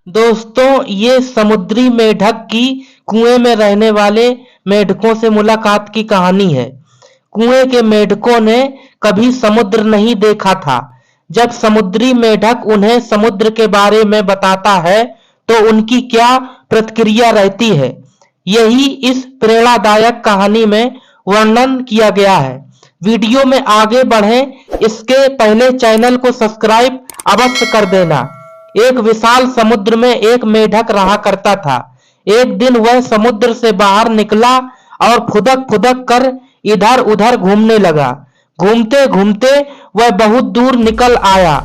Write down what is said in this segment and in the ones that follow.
दोस्तों, ये समुद्री मेढक की कुएं में रहने वाले मेढकों से मुलाकात की कहानी है। कुएं के मेढकों ने कभी समुद्र नहीं देखा था। जब समुद्री मेढक उन्हें समुद्र के बारे में बताता है तो उनकी क्या प्रतिक्रिया रहती है, यही इस प्रेरणादायक कहानी में वर्णन किया गया है। वीडियो में आगे बढ़ें इसके पहले चैनल को सब्सक्राइब अवश्य कर देना। एक विशाल समुद्र में एक मेढक रहा करता था। एक दिन वह समुद्र से बाहर निकला और फुदक फुदक कर इधर उधर घूमने लगा। घूमते घूमते वह बहुत दूर निकल आया।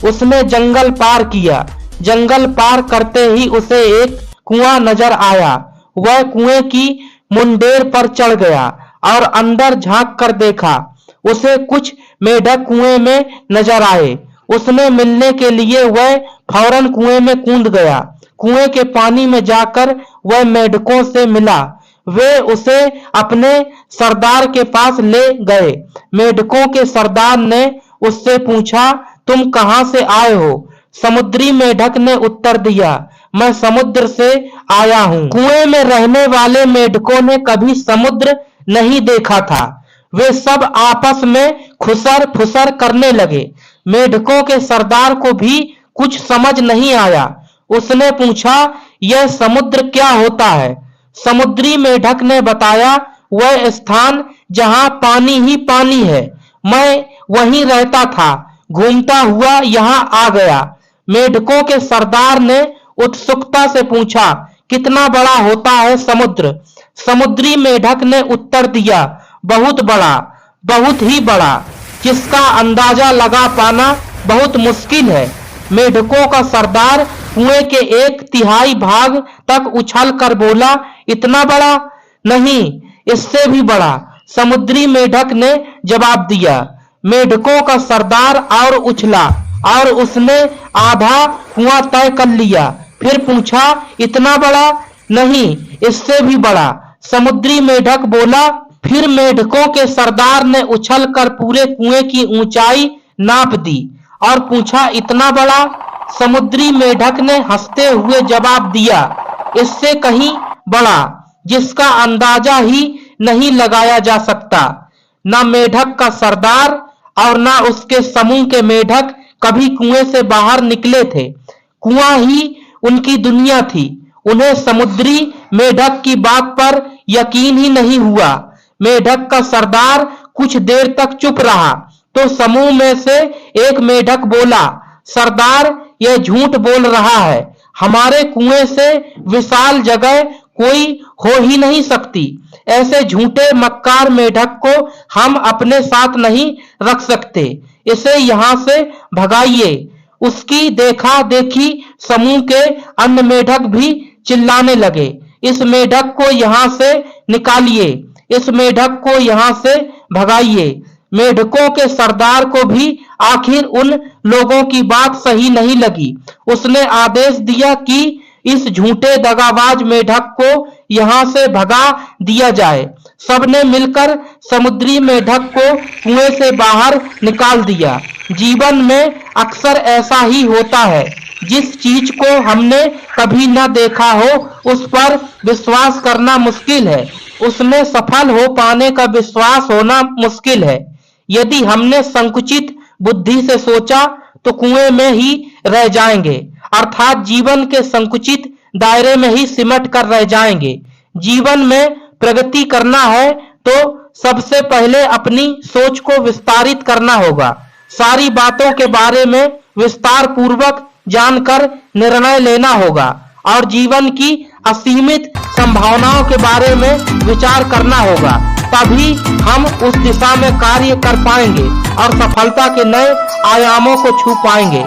उसने जंगल पार किया। जंगल पार करते ही उसे एक कुआं नजर आया। वह कुएं की मुंडेर पर चढ़ गया और अंदर झांक कर देखा। उसे कुछ मेढक कुएं में नजर आए। उसने मिलने के लिए वह फौरन कुएं में कूद गया। कुएं के पानी में जाकर वह मेढकों से मिला। वे उसे अपने सरदार के पास ले गए। मेढकों के सरदार ने उससे पूछा, तुम कहां से आए हो? समुद्री मेढक ने उत्तर दिया, मैं समुद्र से आया हूं। कुएं में रहने वाले मेढकों ने कभी समुद्र नहीं देखा था। वे सब आपस में खुसर फुसर करने लगे। मेढकों के सरदार को भी कुछ समझ नहीं आया। उसने पूछा, यह समुद्र क्या होता है? समुद्री मेढक ने बताया, वह स्थान जहां पानी ही पानी है। मैं वहीं रहता था, घूमता हुआ यहां आ गया। मेढकों के सरदार ने उत्सुकता से पूछा, कितना बड़ा होता है समुद्र? समुद्री मेढक ने उत्तर दिया, बहुत बड़ा, बहुत ही बड़ा, जिसका अंदाजा लगा पाना बहुत मुश्किल है। मेढकों का सरदार कुएं के 1/3 भाग तक उछल कर बोला, इतना बड़ा? नहीं, इससे भी बड़ा, समुद्री मेढक ने जवाब दिया। मेढकों का सरदार और उछला और उसने आधा कुआं तय कर लिया। फिर पूछा, इतना बड़ा? नहीं, इससे भी बड़ा, समुद्री मेढक बोला। फिर मेढकों के सरदार ने उछलकर पूरे कुएं की ऊंचाई नाप दी और पूछा, इतना बड़ा? समुद्री मेढक ने हंसते हुए जवाब दिया, इससे कहीं बड़ा, जिसका अंदाजा ही नहीं लगाया जा सकता। ना मेढक का सरदार और ना उसके समूह के मेढक कभी कुएं से बाहर निकले थे। कुआं ही उनकी दुनिया थी। उन्हें समुद्री मेढक की बात पर यकीन ही नहीं हुआ। मेढक का सरदार कुछ देर तक चुप रहा तो समूह में से एक मेढक बोला, सरदार, यह झूठ बोल रहा है। हमारे कुएं से विशाल जगह कोई हो ही नहीं सकती। ऐसे झूठे मक्कार मेढक को हम अपने साथ नहीं रख सकते। इसे यहां से भगाइए। उसकी देखा देखी समूह के अन्य मेढक भी चिल्लाने लगे, इस मेढक को यहां से निकालिए, इस मेढक को यहां से भगाइए। मेढकों के सरदार को भी आखिर उन लोगों की बात सही नहीं लगी। उसने आदेश दिया कि इस झूठे दगाबाज मेढक को यहां से भगा दिया जाए। सबने मिलकर समुद्री मेढक को कुएं से बाहर निकाल दिया। जीवन में अक्सर ऐसा ही होता है। जिस चीज को हमने कभी न देखा हो उस पर विश्वास करना मुश्किल है। उसमें सफल हो पाने का विश्वास होना मुश्किल है। यदि हमने संकुचित बुद्धि से सोचा तो कुएं में ही रह जाएंगे, अर्थात जीवन के संकुचित दायरे में ही सिमट कर रह जाएंगे। जीवन में प्रगति करना है तो सबसे पहले अपनी सोच को विस्तारित करना होगा। सारी बातों के बारे में विस्तार पूर्वक जानकर निर्णय लेना होगा और जीवन की असीमित संभावनाओं के बारे में विचार करना होगा। तभी हम उस दिशा में कार्य कर पाएंगे और सफलता के नए आयामों को छू पाएंगे।